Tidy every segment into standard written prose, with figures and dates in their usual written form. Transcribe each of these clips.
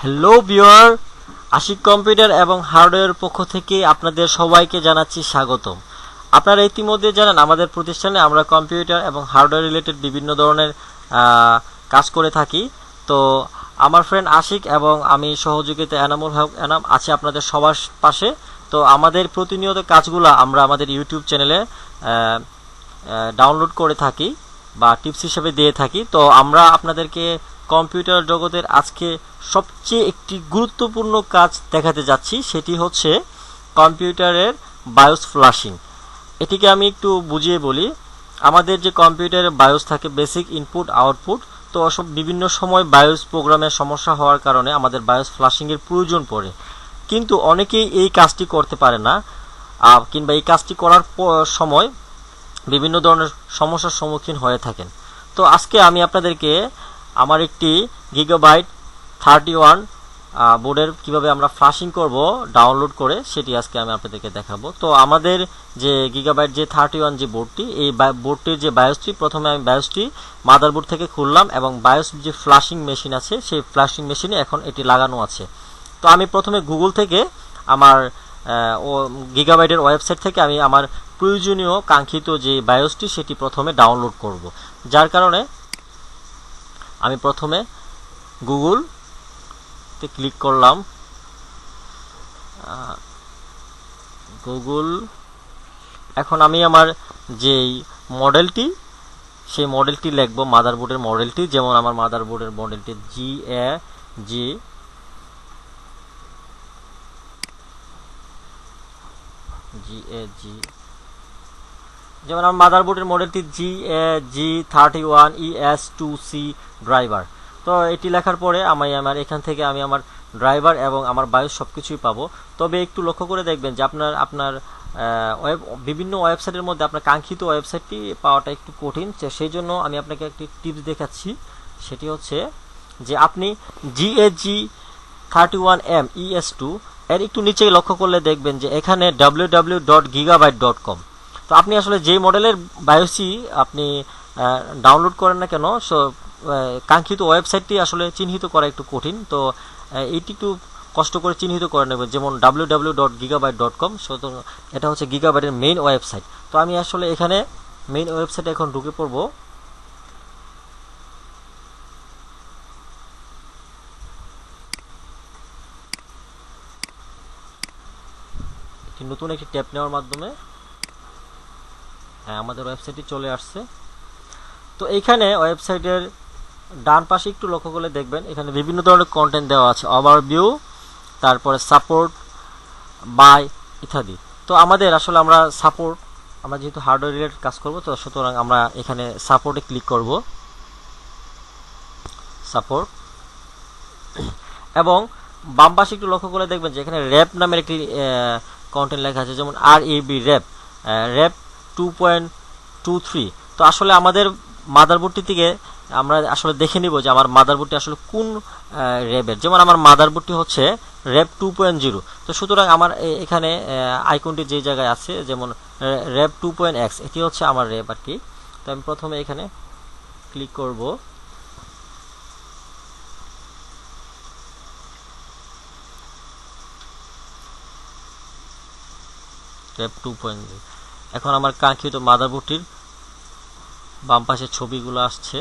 Hello viewer, Ashiq computer এবং hardware পক্ষ থেকে আপনাদের সবাইকে জানাচ্ছি স্বাগতম। আপনারা ইতিমধ্যে জানেন আমাদের প্রতিষ্ঠানে আমরা কম্পিউটার এবং হার্ডওয়্যার রিলেটেড বিভিন্ন ধরনের কাজ করে থাকি। তো আমার ফ্রেন্ড আশিক এবং আমি সহযোগিতা এনামুল হক এনাম আছে আপনাদের সবার পাশে। তো আমাদের প্রতিনিয়ত কাজগুলো আমরা আমাদের ইউটিউব চ্যানেলে ডাউনলোড করে থাকি বা টিপস হিসেবে দিয়ে থাকি। তো আমরা আপনাদেরকে কম্পিউটার জগতের আজকে সবচেয়ে একটি গুরুত্বপূর্ণ কাজ দেখাতে যাচ্ছি, সেটি হচ্ছে কম্পিউটারের বায়োস ফ্লাশিং। এটিকে আমি একটু বুঝিয়ে বলি। আমাদের যে কম্পিউটারে বায়োস থাকে বেসিক ইনপুট আউটপুট, তো বিভিন্ন সময় বায়োস প্রোগ্রামের সমস্যা হওয়ার কারণে আমাদের বায়োস ফ্লাশিংয়ের প্রয়োজন পড়ে, কিন্তু অনেকেই এই কাজটি করতে পারে না, কিংবা এই কাজটি করার সময় বিভিন্ন ধরনের সমস্যার সম্মুখীন হয়ে থাকেন। তো আজকে আমি আপনাদেরকে আমার একটি গিগাবাইট 31 বোর্ডের কিভাবে আমরা ফ্লাশিং করব ডাউনলোড করে, সেটি আজকে আমি আপনাদেরকে দেখাবো। তো আমাদের যে গিগাবাইট যে 31 যে বোর্ডটি, এই বোর্ডটির যে বায়োসটি, প্রথমে আমি বায়োসটি মাদারবোর্ড থেকে খুললাম এবং বায়োস যে ফ্লাশিং মেশিন আছে সেই ফ্লাশিং মেশিনে এখন এটি লাগানো আছে। তো আমি প্রথমে গুগল থেকে আমার গিগাবাইটের ওয়েবসাইট থেকে আমি আমার প্রয়োজনীয় কাঙ্ক্ষিত যে বায়োসটি সেটি প্রথমে ডাউনলোড করব। যার কারণে আমি প্রথমে গুগলতে ক্লিক করলাম। গুগল, এখন আমি আমার যেই মডেলটি সেই মডেলটি লিখব, মাদারবোর্ডের মডেলটি। যেমন আমার মাদারবোর্ডের মডেলটি যেমন আমার মাদারবোর্ডের মডেলটি GA-G31ES2C ড্রাইভার। তো এটি লেখার পরে আমার এখান থেকে আমি আমার ড্রাইভার এবং আমার বায়োস সবকিছুই পাবো। তবে একটু লক্ষ্য করে দেখবেন যে আপনার বিভিন্ন ওয়েবসাইটের মধ্যে আপনার কাঙ্ক্ষিত ওয়েবসাইটটি পাওয়াটা একটু কঠিন। সেই জন্য আমি আপনাকে একটি টিপস দেখাচ্ছি, সেটি হচ্ছে যে আপনি GA-G31M-ES2 এর একটু নিচে লক্ষ্য করলে দেখবেন যে এখানে www.gigabyte.com। তো আপনি আসলে যে মডেলের বায়োসই আপনি ডাউনলোড করেন না কেন, কাঙ্ক্ষিত ওয়েবসাইটটি আসলে চিহ্নিত করা একটু কঠিন। তো এইটি একটু কষ্ট করে চিহ্নিত করে নেবেন, যেমন www.gigabyte.com। সুতরাং এটা হচ্ছে গিগাবাইটের মেইন ওয়েবসাইট। তো আমি আসলে এখানে মেইন ওয়েবসাইটে এখন ঢুকে পড়ব। নতুন একটি ট্যাব নেওয়ার মাধ্যমে আমাদের ওয়েবসাইটটি চলে আসছে। তো এইখানে ওয়েবসাইটের ডান পাশে একটু লক্ষ্য করলে দেখবেন এখানে বিভিন্ন ধরনের কন্টেন্ট দেওয়া আছে, ওভারভিউ, তারপরে সাপোর্ট, বাই ইত্যাদি। তো আমাদের আসলে আমরা যেহেতু হার্ডওয়্যার রিলেটেড কাজ করব, তো সুতরাং আমরা এখানে সাপোর্টে ক্লিক করব, সাপোর্ট। এবং বাম পাশে একটু লক্ষ্য করে দেখবেন যে এখানে র্যাপ নামের একটি কন্টেন্ট লেখা আছে, যেমন REB র্যাপ 2.23। তো আসলে আমাদের মাদারবোর্ডটি থেকে আমরা আসলে দেখে নিব যে আমার মাদারবোর্ডটি আসলে কোন র্যাবের। যেমন আমার মাদারবোর্ডটি হচ্ছে র্যাপ 2.0। তো সুতরাং আমার এখানে আইকনটি যে জায়গায় আছে, যেমন র্যাপ 2.x, এটি হচ্ছে আমার র্যাব আর কি। তো আমি প্রথমে এখানে ক্লিক করব। র্যাপ 2.0। এখন আমার কাঙ্ক্ষিত মাদারবোর্ডটির বাম পাশের ছবিগুলো আসছে।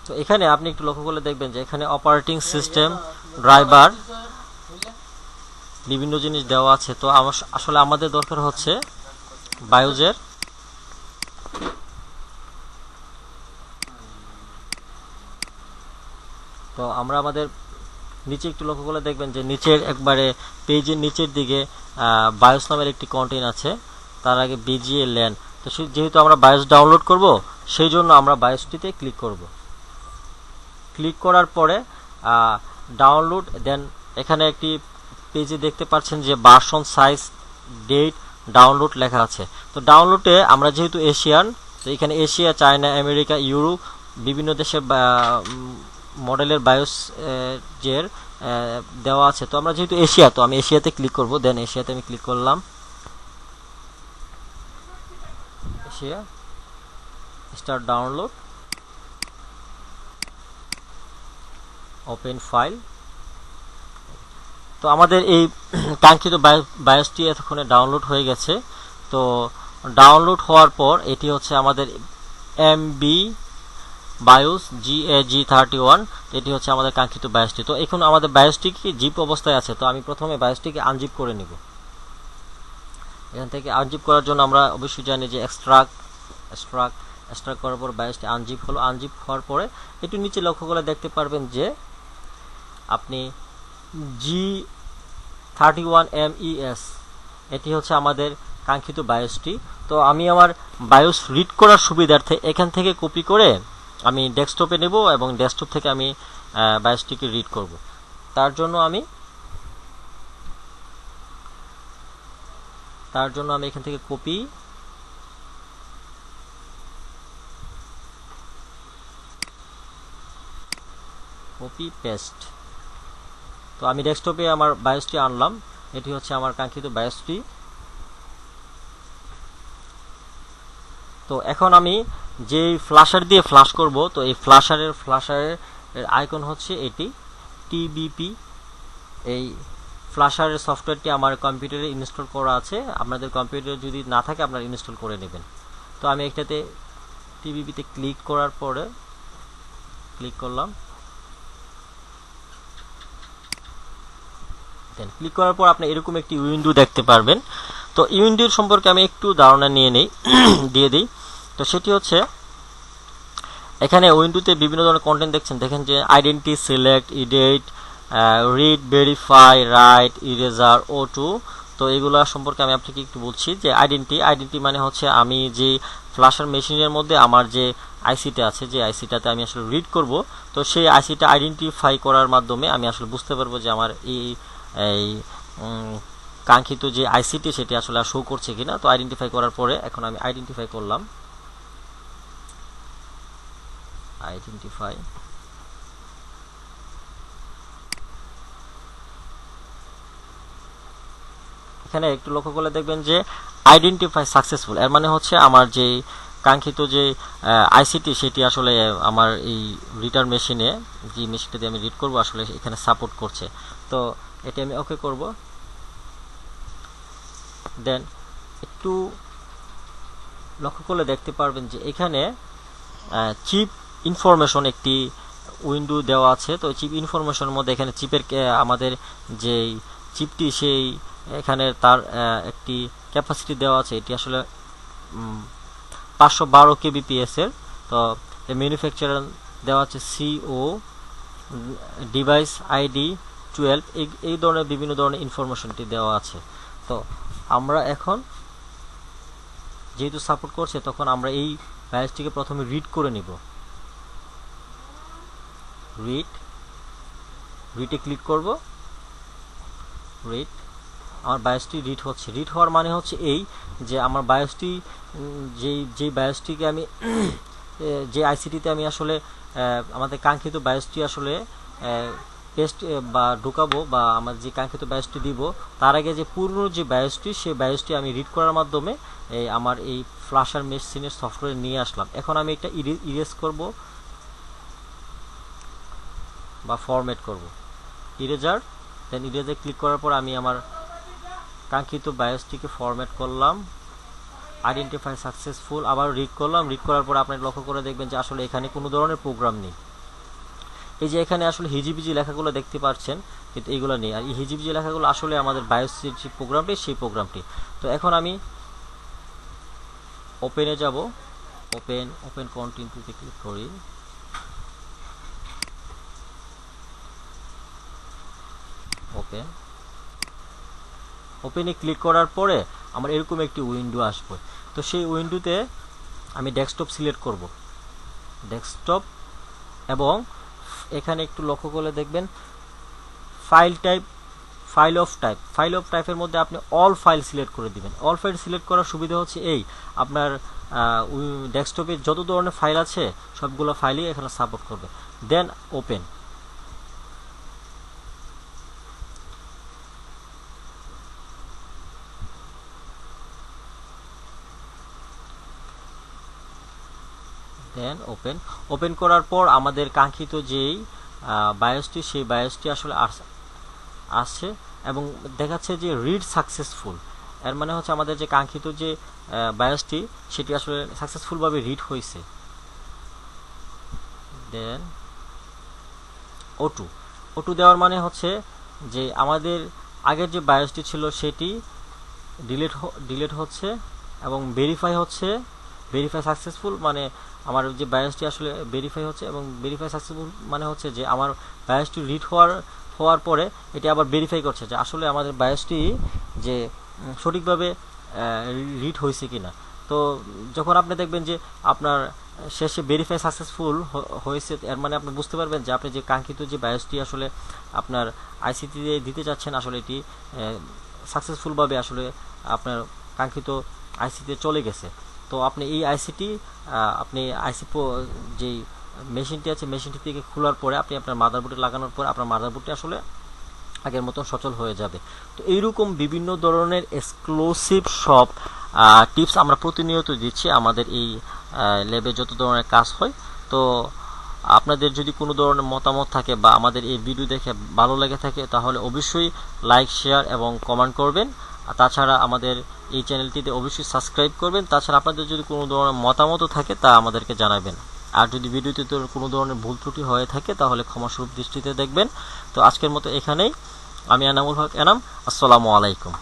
তো এখানে আপনি একটু লক্ষ্য করলে দেখবেন যে এখানে অপারেটিং সিস্টেম, ড্রাইভার, বিভিন্ন জিনিস দেওয়া আছে। তো আসলে আমাদের দরকার হচ্ছে বায়োজের। তো আমরা আমাদের নিচে একটু লক্ষ্য করলে দেখবেন যে নিচের একবারে পেজের নিচের দিকে বায়োস নামের একটি কন্টেন্ট আছে, তার আগে BGA LAN। তো যেহেতু আমরা বায়োস ডাউনলোড করব, সেই জন্য আমরা বায়োসটিতে ক্লিক করব। ক্লিক করার পরে ডাউনলোড, দেন এখানে একটি পেজে দেখতে পাচ্ছেন যে ভার্সন, সাইজ, ডেট, ডাউনলোড লেখা আছে। তো ডাউনলোডে আমরা যেহেতু এশিয়ান, তো এখানে এশিয়া, চায়না, আমেরিকা, ইউরোপ বিভিন্ন দেশের মডেলের বায়োস দেওয়া আছে। তো আমরা যেহেতু এশিয়া, তো আমি এশিয়াতে ক্লিক করব। দেন এশিয়াতে আমি ক্লিক করলাম। here, start download, open file। তো আমাদের এই কাঙ্ক্ষিত বায়োসটি এতক্ষণে ডাউনলোড হয়ে গেছে। তো ডাউনলোড হওয়ার পর এটি হচ্ছে আমাদের এমবি বায়োস GAG31, এটি হচ্ছে আমাদের কাঙ্ক্ষিত বায়োসটি। তো এখন আমাদের বায়োসটি কি জিপ অবস্থায় আছে, তো আমি প্রথমে বায়োসটিকে আনজিপ করে নিব। এখান থেকে আনজিপ করার জন্য আমরা অবশ্যই জানি যে এক্সট্রাক্ট করার পর বায়োসটি আনজিপ হলো। আনজিপ হওয়ার পরে একটু নিচে লক্ষ্য করে দেখতে পারবেন যে আপনি G31MES, এটি হচ্ছে আমাদের কাঙ্ক্ষিত বায়োসটি। তো আমি আমার বায়োস রিড করার সুবিধার্থে এখান থেকে কপি করে আমি ডেস্কটপে নেব এবং ডেস্কটপ থেকে আমি বায়োসটিকে রিড করব। তার জন্য আমি এখান থেকে কপি পেস্ট। তো আমি ডেস্কটপে আমার বায়োসটি আনলাম, এটি হচ্ছে আমার কাঙ্ক্ষিত বায়োসটি। তো এখন আমি যে ফ্ল্যাশার দিয়ে ফ্ল্যাশ করব, তো এই ফ্ল্যাশারের আইকন হচ্ছে এটি টিবিপি। এই ফ্ল্যাশারের সফটওয়্যারটি আমার কম্পিউটারে ইনস্টল করা আছে, আপনাদের কম্পিউটারে যদি না থাকে আপনারা ইনস্টল করে নেবেন। তো আমি এটাতে টিবিপিতে ক্লিক করার পরে ক্লিক করলাম, ক্লিক করার পর আপনি এরকম একটি উইন্ডো দেখতে পারবেন। তো উইন্ডোর সম্পর্কে আমি একটু ধারণা দিয়ে দিই। তো সেটি হচ্ছে এখানে উইন্ডোতে বিভিন্ন ধরনের কন্টেন্ট দেখেন যে identity, select, edit, read, verify, right, eraser, O2। তো এগুলো সম্পর্কে আমি আপনাকে একটু বলছি যে আইডেন্টি মানে হচ্ছে আমি যে ফ্ল্যাশার মেশিনের মধ্যে আমার যে আইসিটা আছে, যে আইসিটাতে আমি আসলে রিড করব, তো সেই আইসিটা আইডেন্টিফাই করার মাধ্যমে আমি আসলে বুঝতে পারবো যে আমার এই কাঙ্ক্ষিত যে আইসিটি সেটি আসলে শো করছে কিনা। তো আইডেন্টিফাই করার পরে এখন আমি আইডেন্টিফাই করলাম, এখানে একটু লক্ষ্য করলে দেখবেন যে আইডেন্টিফাই সাকসেসফুল, এর মানে হচ্ছে আমার যে কাঙ্ক্ষিত যে আইসিটি সেটি আসলে আমার এই রিডার মেশিনে, যে মেশিনটা দিয়ে আমি রিড করব আসলে এখানে সাপোর্ট করছে। তো এটি আমি ওকে করব। দেন একটু লক্ষ্য করলে দেখতে পারবেন যে এখানে চিপ ইনফরমেশন একটি উইন্ডো দেওয়া আছে। তো চিপ ইনফরমেশনের মধ্যে এখানে চিপের আমাদের যে চিপটি সেই এখানে তার একটি ক্যাপাসিটি দেওয়া আছে, এটি আসলে 512 kbps এর। তো ম্যানুফ্যাকচারার দেওয়া আছে CO, ডিভাইস আইডি 12, এই ধরনের বিভিন্ন ধরনের ইনফরমেশনটি দেওয়া আছে। তো আমরা এখন যেহেতু সাপোর্ট করছে, তখন আমরা এই বায়োসটিকে প্রথমে রিড করে নিব। রিডে ক্লিক করব। রিড, আমার বায়োসটি রিড হচ্ছে। রিড হওয়ার মানে হচ্ছে এই যে আমার বায়োসটি যেই বায়োসটিকে আমি যে আইসিটিতে আমি আসলে আমাদের কাঙ্ক্ষিত বায়োসটি আসলে পেস্ট বা ঢুকাবো বা আমার যে কাঙ্ক্ষিত বায়োসটি দিব, তার আগে যে পূর্ণ যে বায়োসটি, সেই বায়োসটি আমি রিড করার মাধ্যমে আমার এই ফ্ল্যাশার মেশিনের সফটওয়্যার নিয়ে আসলাম। এখন আমি এটা ইরেজ করব বা ফরম্যাট করব, ইরেজার। দেন ইরেজে ক্লিক করার পর আমি আমার কাঙ্ক্ষিত বায়োসটিকে ফরম্যাট করলাম, আইডেন্টিফাই সাকসেসফুল, আবার রিড করলাম। রিড করার পর আপনি লক্ষ্য করে দেখবেন যে আসলে এখানে কোনো ধরনের প্রোগ্রাম নেই। এই যে এখানে আসলে হিজিবিজি লেখাগুলো দেখতে পাচ্ছেন, কিন্তু এইগুলো নেই। আর এই হিজিবিজি লেখাগুলো আসলে আমাদের বায়োসের যে প্রোগ্রামটি, সেই প্রোগ্রামটি। তো এখন আমি ওপেনে যাব, ওপেন কন্টিনিউতে ক্লিক করি। ওপেনে ক্লিক করার পরে আমার এরকম একটি উইন্ডো আসবে। তো সেই উইন্ডোতে আমি ডেস্কটপ সিলেক্ট করব, ডেস্কটপ, এবং এখানে একটু লক্ষ্য করলে দেখবেন ফাইল অফ টাইপের মধ্যে আপনি অল ফাইল সিলেক্ট করে দিবেন। অল ফাইল সিলেক্ট করার সুবিধা হচ্ছে এই, আপনার ডেস্কটপে যত ধরনের ফাইল আছে সবগুলো ফাইলই এখানে সাপোর্ট করবে। দেন ওপেন। দেন ওপেন করার পর আমাদের কাঙ্ক্ষিত যেই বায়োসটি, সেই বায়োসটি আসলে আসছে এবং দেখাচ্ছে যে রিড সাকসেসফুল। এর মানে হচ্ছে আমাদের যে কাঙ্ক্ষিত যে বায়োসটি সেটি আসলে সাকসেসফুলভাবে রিড হয়েছে। দেন O2 দেওয়ার মানে হচ্ছে যে আমাদের আগের যে বায়োসটি ছিল সেটি ডিলিট হচ্ছে এবং ভেরিফাই সাকসেসফুল, মানে আমার যে বায়োসটি আসলে ভেরিফাই হচ্ছে এবং ভেরিফাই সাকসেসফুল মানে হচ্ছে যে আমার বায়োসটি রিড হওয়ার পরে এটি আবার ভেরিফাই করছে যে আসলে আমাদের বায়োসটি যে সঠিকভাবে রিড হয়েছে কিনা। তো যখন আপনি দেখবেন যে আপনার শেষে ভেরিফাই সাকসেসফুল হয়েছে, এর মানে আপনি বুঝতে পারবেন যে আপনি যে কাঙ্ক্ষিত যে বায়োসটি আসলে আপনার আইসিটি দিয়ে দিতে চাচ্ছেন আসলে এটি সাকসেসফুলভাবে আসলে আপনার কাঙ্ক্ষিত আইসিতে চলে গেছে। তো আপনি এই আইসিটি আপনি যেই মেশিনটি আছে মেশিনটি থেকে খোলার পরে আপনি আপনার মাদারবোর্ডে লাগানোর পর আপনার মাদারবোর্ডটি আসলে আগের মতো সচল হয়ে যাবে। তো এইরকম বিভিন্ন ধরনের এক্সক্লুসিভ সব টিপস আমরা প্রতিনিয়ত দিচ্ছি আমাদের এই ল্যাবে যত ধরনের কাজ হয়। তো আপনাদের যদি কোনো ধরনের মতামত থাকে বা আমাদের এই ভিডিও দেখে ভালো লেগে থাকে তাহলে অবশ্যই লাইক, শেয়ার এবং কমেন্ট করবেন। আর তাছাড়া আমাদের এই চ্যানেলটিতে অবশ্যই সাবস্ক্রাইব করবেন। তাছাড়া আপনাদের যদি কোনো ধরনের মতামত থাকে তা আমাদেরকে জানাবেন। আর যদি ভিডিওতে কোনো ধরনের ভুল ত্রুটি হয়ে থাকে তাহলে ক্ষমাসুলভ দৃষ্টিতে দেখবেন। তো আজকের মতো এখানেই। আমি এনামুল হক এনাম। আসসালামু আলাইকুম।